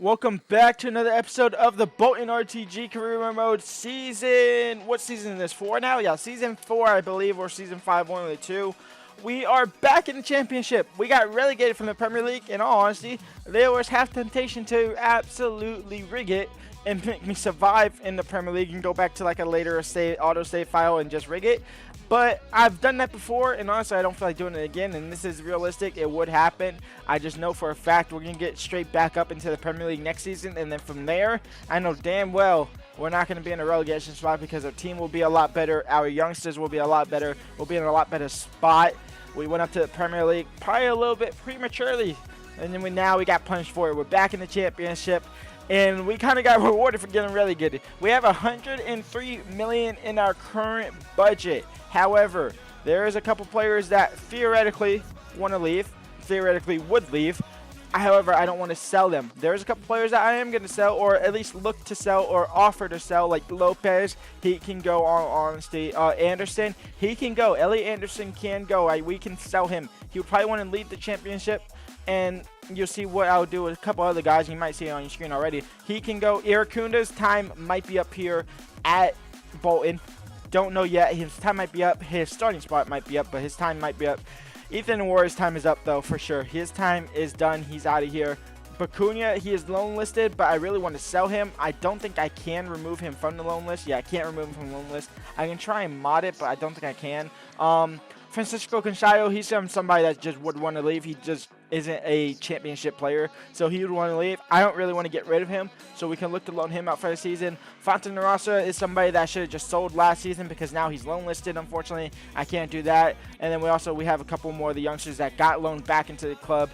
Welcome back to another episode of the Bolton RTG Career Mode season. What season is this? 4 now? Yeah, season 4, I believe, or season 5, one of the two. We are back in the championship. We got relegated from the Premier League. In all honesty, there was half temptation to absolutely rig it and make me survive in the Premier League and go back to like a later auto save file and just rig it. But I've done that before, and honestly, I don't feel like doing it again, and this is realistic. It would happen. I just know for a fact we're going to get straight back up into the Premier League next season, and then from there, I know damn well we're not going to be in a relegation spot because our team will be a lot better. Our youngsters will be a lot better. We'll be in a lot better spot. We went up to the Premier League probably a little bit prematurely, and then now we got punished for it. We're back in the championship. And we kind of got rewarded for getting relegated. We have $103 million in our current budget. However, there is a couple players that theoretically want to leave, theoretically would leave. However, I don't want to sell them. There's a couple players that I am going to sell, or at least look to sell, or offer to sell, like Lopez. He can go on honesty. Anderson, he can go. Elliot Anderson can go. We can sell him. He would probably want to lead the championship. And you'll see what I'll do with a couple other guys. You might see it on your screen already. He can go. Irakunda's time might be up here at Bolton. Don't know yet. His time might be up. His starting spot might be up, but his time might be up. Ethan Warren's time is up, though, for sure. His time is done. He's out of here. Bacuna, he is loan listed, but I really want to sell him. I don't think I can remove him from the loan list. Yeah, I can't remove him from the loan list. I can try and mod it, but I don't think I can. Francisco Conchayo, he's somebody that just would want to leave. He just isn't a championship player, so he would want to leave. I don't really want to get rid of him, so we can look to loan him out for the season. Fontanarasa is somebody that I should have just sold last season because now he's loan listed. Unfortunately, I can't do that. And then we have a couple more of the youngsters that got loaned back into the club,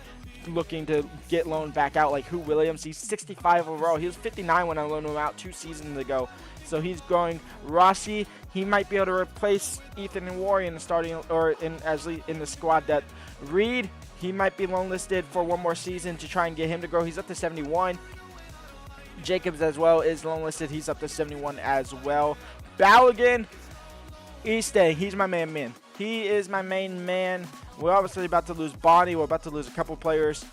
looking to get loaned back out, like Hugh Williams. He's 65 overall. He was 59 when I loaned him out 2 seasons ago. So he's going. Rossi, he might be able to replace Ethan and Warren in the starting or in the squad depth. Reed, he might be loan listed for one more season to try and get him to grow. He's up to 71. Jacobs as well is loan listed. He's up to 71 as well. Balogun, he's staying. He's my main man. He is my main man. We're obviously about to lose Bonnie. We're about to lose a couple players.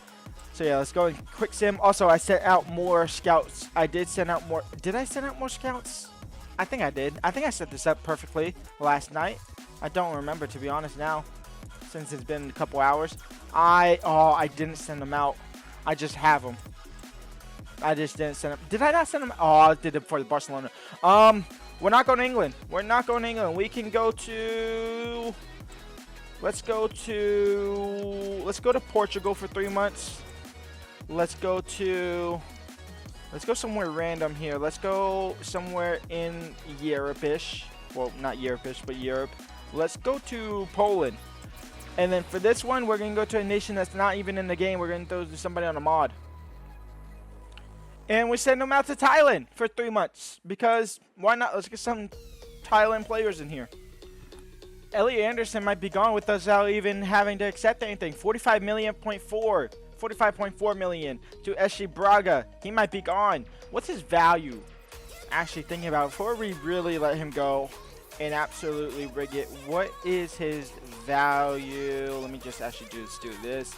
So yeah, let's go in quick sim. Also, I sent out more scouts. I did send out more. Did I send out more scouts? I think I did. I think I set this up perfectly last night. I don't remember, to be honest, now, since it's been a couple hours. I didn't send them out. I just have them. I just didn't send them. Did I not send them? Oh, I did it for the Barcelona. We're not going to England. We're not going to England. We can go to. Let's go to Portugal for 3 months. Let's go somewhere random here. Let's go somewhere in Europe-ish. Well, not Europe-ish, but Europe. Let's go to Poland. And then for this one, we're going to go to a nation that's not even in the game. We're going to throw to somebody on a mod. And we send them out to Thailand for 3 months. Because why not? Let's get some Thailand players in here. Elliot Anderson might be gone with us without even having to accept anything. 45.4 million to SC Braga. He might be gone. What's his value? Actually thinking about it, before we really let him go and absolutely rig it, what is his value? Let me just actually do this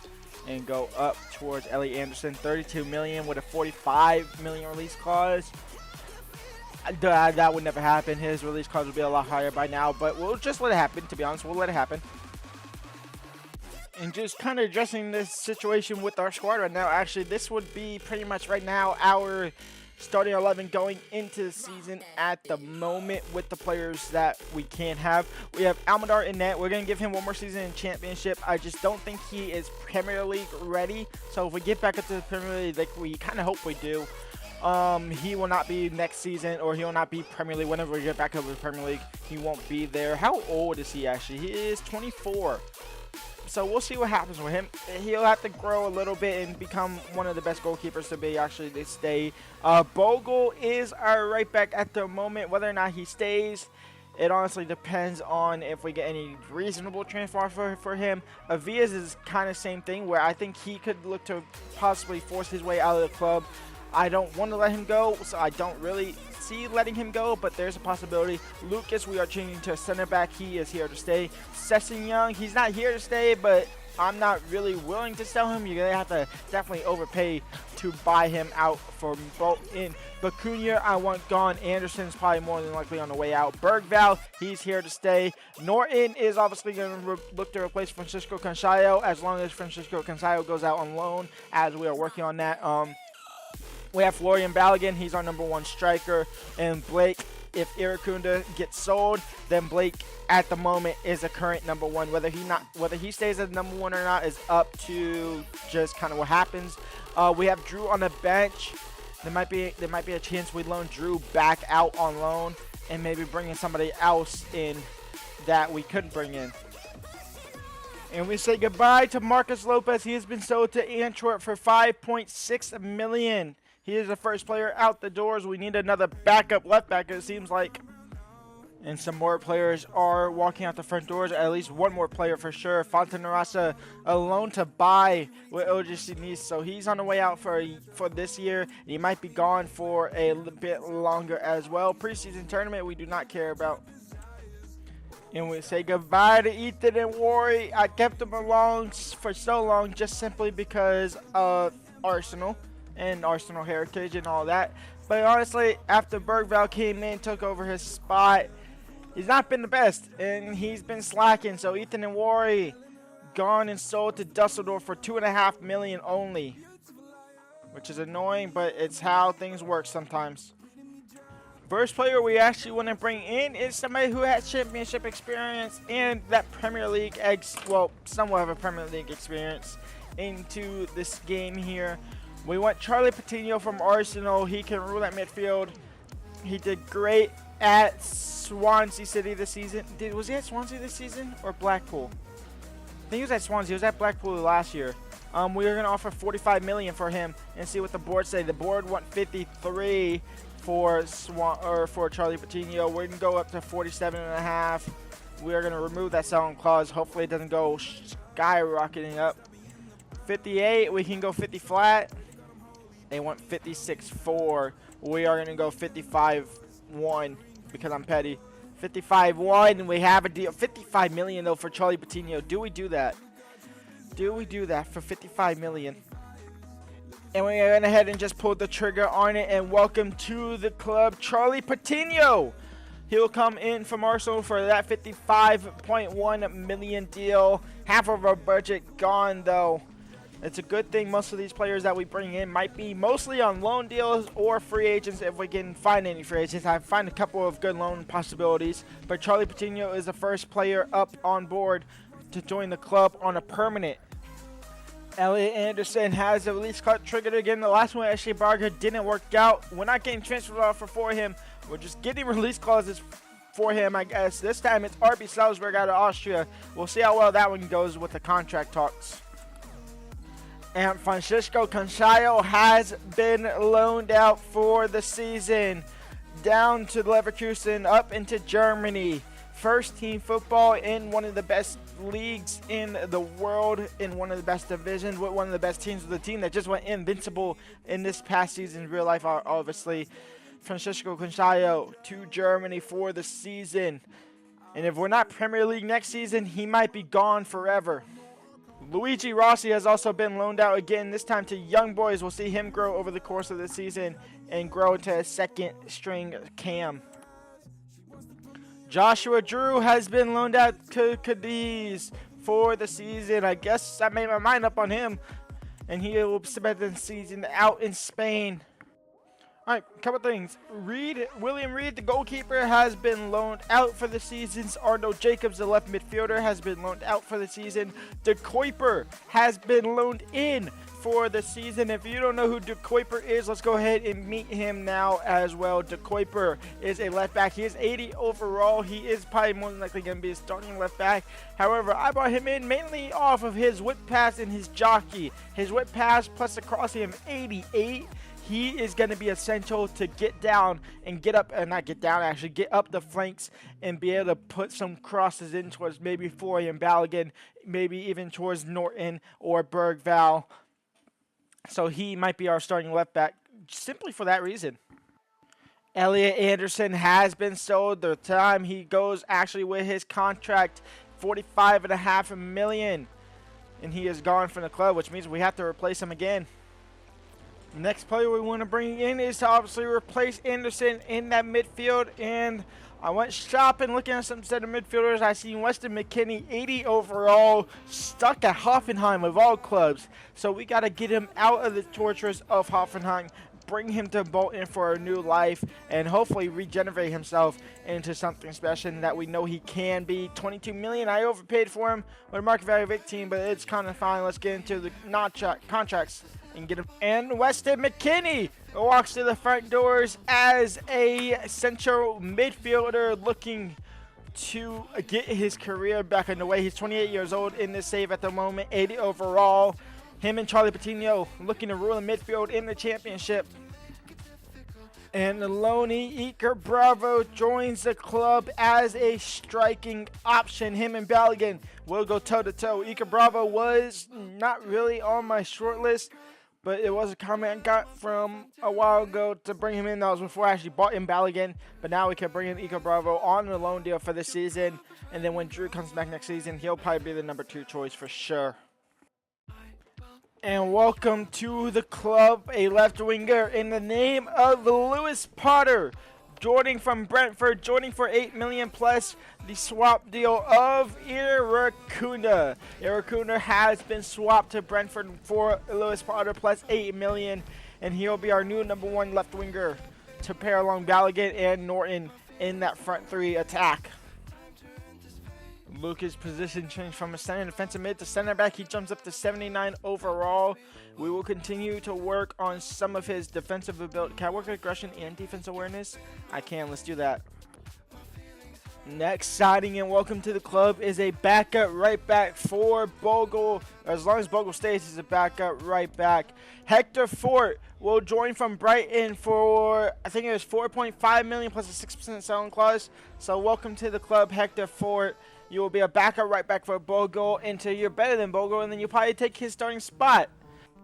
and go up towards Elliot Anderson. 32 million with a 45 million release clause. That would never happen. His release clause would be a lot higher by now, but we'll just let it happen. To be honest, we'll let it happen. And just kind of addressing this situation with our squad right now, actually, this would be pretty much right now our starting 11 going into the season at the moment with the players that we can have. We have Almadar in net. We're going to give him one more season in championship. I just don't think he is Premier League ready. So if we get back up to the Premier League, like we kind of hope we do, he will not be next season, or he will not be Premier League. Whenever we get back over the Premier League, he won't be there. How old is he actually? He is 24. So we'll see what happens with him. He'll have to grow a little bit and become one of the best goalkeepers to be actually to stay. Bogle is our right back at the moment. Whether or not he stays, it honestly depends on if we get any reasonable transfer offer for him. Avias is kind of same thing, where I think he could look to possibly force his way out of the club. I don't want to let him go, so I don't really see letting him go, but there's a possibility. Lucas, we are changing to center back. He is here to stay. Sesson Young, he's not here to stay, but I'm not really willing to sell him. You're going to have to definitely overpay to buy him out for Bolton. Bacuna, I want gone. Anderson's probably more than likely on the way out. Bergval, he's here to stay. Norton is obviously going to look to replace Francisco Cansayo as long as Francisco Cansayo goes out on loan, as we are working on that. We have Florian Balogun. He's our #1 striker. And Blake, if Irukunda gets sold, then Blake at the moment is a current #1. Whether he stays as #1 or not is up to just kind of what happens. We have Drew on the bench. There might be a chance we loan Drew back out on loan and maybe bring in somebody else in that we couldn't bring in. And we say goodbye to Marcus Lopez. He has been sold to Antwerp for $5.6 million. He is the first player out the doors. We need another backup left back, it seems like. And some more players are walking out the front doors. At least one more player for sure. Fontanarasa, a loan to buy with OGC Nice. So he's on the way out for this year. He might be gone for a bit longer as well. Preseason tournament we do not care about. And we say goodbye to Ethan and Worry. I kept them along for so long just simply because of Arsenal and Arsenal heritage and all that. But honestly, after Bergval came in, took over his spot, he's not been the best, and he's been slacking. So Ethan and Worry gone and sold to Dusseldorf for $2.5 million only, which is annoying, but it's how things work sometimes. First player we actually want to bring in is somebody who has championship experience and that Premier League, somewhat of a Premier League experience into this game here. We want Charlie Patino from Arsenal. He can rule that midfield. He did great at Swansea City this season. Was he at Swansea this season or Blackpool? I think he was at Swansea. He was at Blackpool last year. We are going to offer $45 million for him and see what the board say. The board want 53 for Charlie Patino. We're going to go up to 47.5. We are going to remove that selling clause. Hopefully it doesn't go skyrocketing up. 58, we can go 50 flat. They want 56.4. We are going to go 55.1 because I'm petty. 55.1. We have a deal. 55 million though for Charlie Patino. Do we do that? Do we do that for 55 million? And we went ahead and just pulled the trigger on it. And welcome to the club, Charlie Patino. He'll come in from Arsenal for that 55.1 million deal. Half of our budget gone though. It's a good thing most of these players that we bring in might be mostly on loan deals or free agents if we can find any free agents. I find a couple of good loan possibilities, but Charlie Patino is the first player up on board to join the club on a permanent. Elliot Anderson has a release cut triggered again. The last one, Ashley Barger, didn't work out. We're not getting transfer offer for him. We're just getting release clauses for him, I guess. This time it's RB Salzburg out of Austria. We'll see how well that one goes with the contract talks. And Francisco Cansayo has been loaned out for the season. Down to Leverkusen, up into Germany. First team football in one of the best leagues in the world, in one of the best divisions, with one of the best teams, with the team that just went invincible in this past season in real life, obviously. Francisco Cansayo to Germany for the season. And if we're not Premier League next season, he might be gone forever. Luigi Rossi has also been loaned out again, this time to Young Boys. We'll see him grow over the course of the season and grow into a second string cam. Joshua Drew has been loaned out to Cadiz for the season. I guess I made my mind up on him, and he will spend the season out in Spain. All right, a couple things. William Reed, the goalkeeper, has been loaned out for the season. Arnold Jacobs, the left midfielder, has been loaned out for the season. De Kuiper has been loaned in for the season. If you don't know who De Kuiper is, let's go ahead and meet him now as well. De Kuiper is a left back. He is 80 overall. He is probably more than likely going to be a starting left back. However, I brought him in mainly off of his whip pass and his jockey. His whip pass plus a crossing of 88. He is going to be essential to get down and get up, not get down actually, get up the flanks and be able to put some crosses in towards maybe Florian Balogun, maybe even towards Norton or Bergval. So he might be our starting left back simply for that reason. Elliot Anderson has been sold. The time he goes actually with his contract, $45.5 million. and he is gone from the club, which means we have to replace him again. Next player we want to bring in is to obviously replace Anderson in that midfield, and I went shopping looking at some center midfielders. I seen Weston McKennie, 80 overall, stuck at Hoffenheim of all clubs. So we got to get him out of the tortures of Hoffenheim, bring him to Bolton for a new life, and hopefully regenerate himself into something special that we know he can be. 22 million, I overpaid for him with a market value of 18, but it's kind of fine. Let's get into the contracts and get him. And Weston McKennie walks to the front doors as a central midfielder looking to get his career back underway. He's 28 years old in this save at the moment, 80 overall. Him and Charlie Patino looking to rule the midfield in the championship. And Lonnie Iker Bravo joins the club as a striking option. Him and Balogun will go toe-to-toe. Iker Bravo was not really on my short list, but it was a comment I got from a while ago to bring him in. That was before I actually bought in Balogun. But now we can bring in Iker Bravo on the loan deal for this season. And then when Drew comes back next season, he'll probably be the number 2 choice for sure. And welcome to the club, a left winger in the name of Lewis Potter. Joining from Brentford, joining for 8 million plus the swap deal of Irakunda. Irakunda has been swapped to Brentford for Lewis Potter plus 8 million, and he'll be our new number 1 left winger to pair along Balogun and Norton in that front 3 attack. Lucas' position changed from a center defensive mid to center back. He jumps up to 79 overall. We will continue to work on some of his defensive ability. Can I work aggression and defense awareness? I can. Let's do that. Next signing and welcome to the club is a backup right back for Bogle. As long as Bogle stays, he's a backup right back. Hector Fort will join from Brighton for, I think it was 4.5 million plus a 6% selling clause. So welcome to the club, Hector Fort. You will be a backup right back for Bogle until you're better than Bogle, and then you'll probably take his starting spot.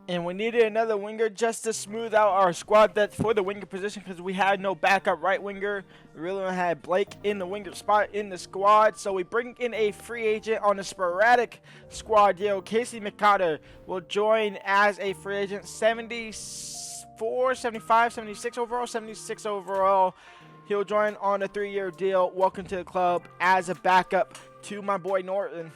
And we needed another winger just to smooth out our squad depth for the winger position because we had no backup right winger. We really only had Blake in the winger spot in the squad. So we bring in a free agent on a sporadic squad deal. Casey McCarter will join as a free agent. 74, 75, 76 overall, 76 overall. He'll join on a 3-year deal. Welcome to the club as a backup to my boy Norton.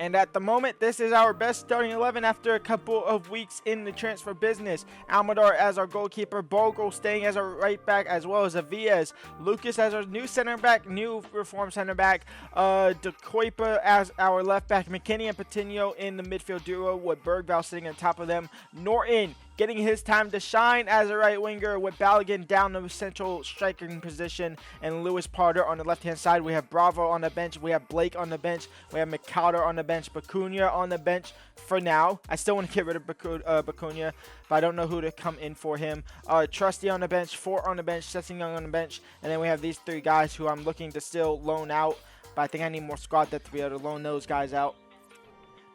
And at the moment, this is our best starting 11 after a couple of weeks in the transfer business. Almador as our goalkeeper, Bogle staying as our right back, as well as Avias. Lucas as our new center back, new reform center back. De Kuiper as our left back. McKennie and Patino in the midfield duo with Bergvall sitting on top of them. Norton getting his time to shine as a right winger with Balogun down the central striking position and Lewis Potter on the left-hand side. We have Bravo on the bench. We have Blake on the bench. We have McCowder on the bench. Bacuna on the bench for now. I still want to get rid of Bacuna, but I don't know who to come in for him. Trusty on the bench. Fort on the bench. Sesson Young on the bench. And then we have these 3 guys who I'm looking to still loan out, but I think I need more squad depth to be able to loan those guys out.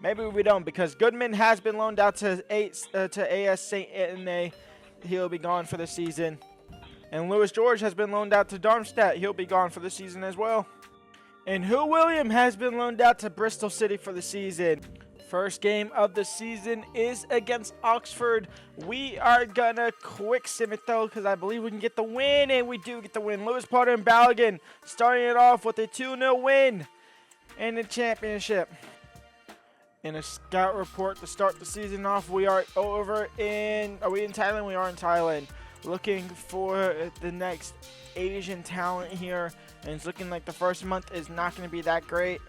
Maybe we don't, because Goodman has been loaned out to AS St. Etienne. He'll be gone for the season. And Lewis George has been loaned out to Darmstadt. He'll be gone for the season as well. And Hugh William has been loaned out to Bristol City for the season. First game of the season is against Oxford. We are going to quick sim it, though, because I believe we can get the win. And we do get the win. Lewis Potter and Balogun starting it off with a 2-0 win in the championship. In a scout report to start the season off, we are over in... Are we in Thailand? We are in Thailand. Looking for the next Asian talent here. And it's looking like the first month is not going to be that great.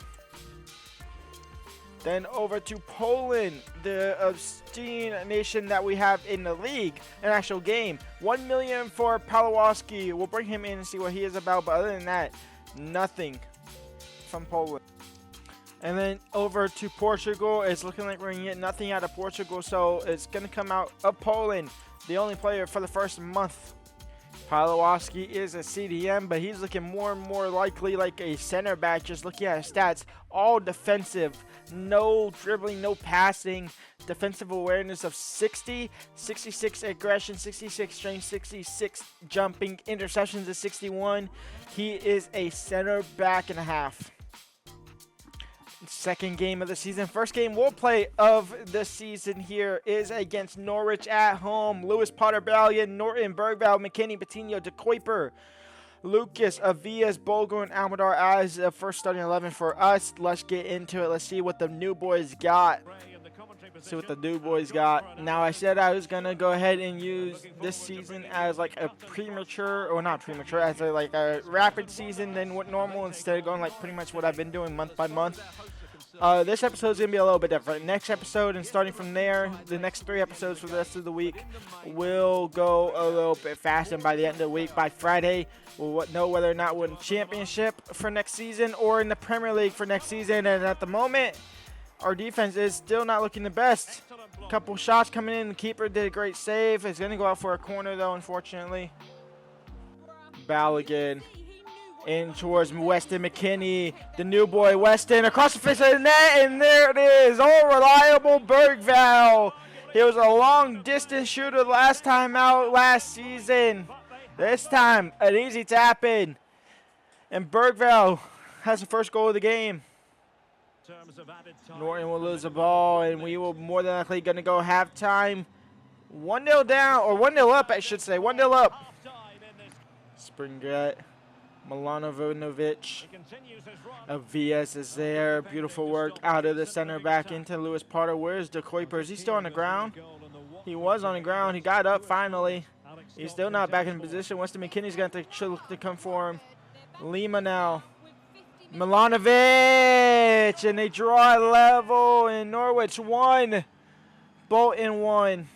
Then over to Poland, the obscene nation that we have in the league, an actual game. 1 million for Pawlowski. We'll bring him in and see what he is about. But other than that, nothing from Poland. And then over to Portugal. It's looking like we're going to get nothing out of Portugal. So it's going to come out of Poland. The only player for the first month. Pawlowski is a CDM, but he's looking more and more likely like a center back. Just looking at his stats. All defensive. No dribbling, no passing. Defensive awareness of 60. 66 aggression, 66 strength, 66 jumping. Interceptions of 61. He is a center back and a half. Second game of the season. First game we'll play of the season here is against Norwich at home. Lewis, Potter, Ballion, Norton, Bergvall, McKinney, Patino, De Kuiper, Lucas, Avias, Bulgar, and Almadar as the first starting 11 for us. Let's get into it. Let's see what the new boys got. Now, I said I was going to go ahead and use this season as like a premature, or not premature, as like a rapid season than what normal, instead of going like pretty much what I've been doing month by month. This episode is going to be a little bit different. Next episode, and starting from there, the next 3 episodes for the rest of the week will go a little bit fast. And by the end of the week, by Friday, we'll know whether or not we're in championship for next season or in the Premier League for next season. And at the moment, our defense is still not looking the best. A couple shots coming in. The keeper did a great save. It's going to go out for a corner, though, unfortunately. Balogun in towards Weston McKinney. The new boy, Weston, across the face of the net, and there it is. All reliable Bergvall. He was a long-distance shooter last time out last season. This time, an easy tap-in. And Bergvall has the first goal of the game. Norton will lose the ball, and we will more than likely going to go halftime. 1-0 down, or 1-0 up, I should say. 1-0 up. Springett, Milanovic, Avias is there. Beautiful work out of the center back into Lewis Potter. Where's De Kuiper? Is he still on the ground? He was on the ground. He got up finally. He's still not back in position. Weston McKinney's going to come for him. Lima now. Milanovic, and they draw a level in Norwich 1, Bolton 1.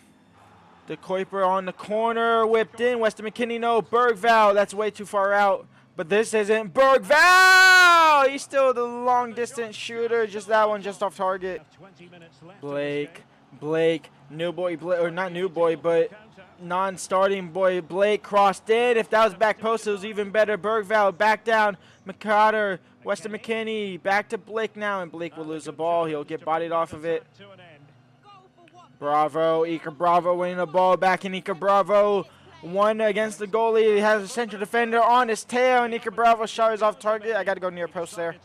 De Kuiper on the corner, whipped in. Weston McKinney, no. Bergvall, that's way too far out. But this isn't Bergvall. He's still the long-distance shooter. Just that one, just off target. Blake, new boy, or not new boy, but non-starting boy Blake crossed in. If that was back post, it was even better. Bergvall back down. McCarter, Weston McKinney, back to Blake now, and Blake will lose the ball. He'll get bodied off of it. Bravo, Iker Bravo winning the ball back in. Iker Bravo, 1 against the goalie. He has a central defender on his tail, and Iker Bravo shot is off target. I got to go near post there.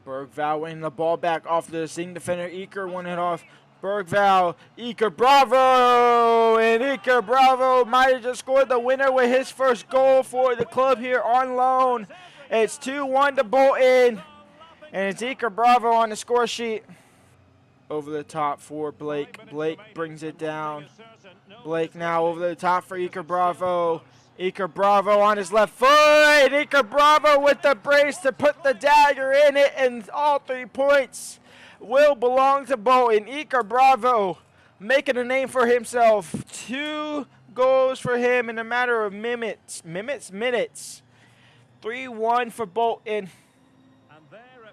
Bergvall winning the ball back off the Zing defender. Iker won it off. Bergvall, Iker Bravo, and Iker Bravo might have just scored the winner with his first goal for the club here on loan. It's 2-1 to Bolton, and it's Iker Bravo on the score sheet. Over the top for Blake. Blake brings it down. Blake now over the top for Iker Bravo. Iker Bravo on his left foot. Iker Bravo with the brace to put the dagger in it, and all 3 points will belong to Bolton. Iker Bravo making a name for himself. 2 goals for him in a matter of minutes. 3-1 for Bolton.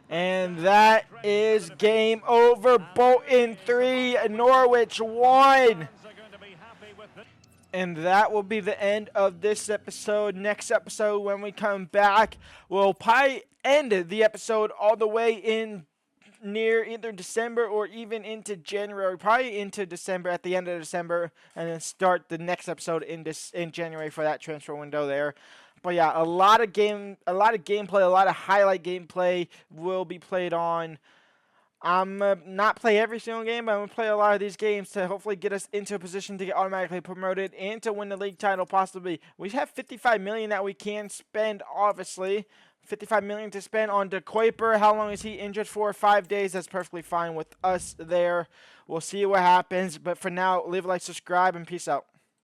And that is game over. Bolton 3, Norwich 1. And that will be the end of this episode. Next episode, when we come back, we'll probably end the episode all the way in near either December or even into January. Probably into December, at the end of December, and then start the next episode in January for that transfer window there. But yeah, a lot of gameplay, a lot of highlight gameplay will be played on. I'm not play every single game, but I'm going to play a lot of these games to hopefully get us into a position to get automatically promoted and to win the league title possibly. We have $55 million that we can spend, obviously. $55 million to spend on De Kuiper. How long is he injured for? 5 days. That's perfectly fine with us there. We'll see what happens. But for now, leave a like, subscribe, and peace out.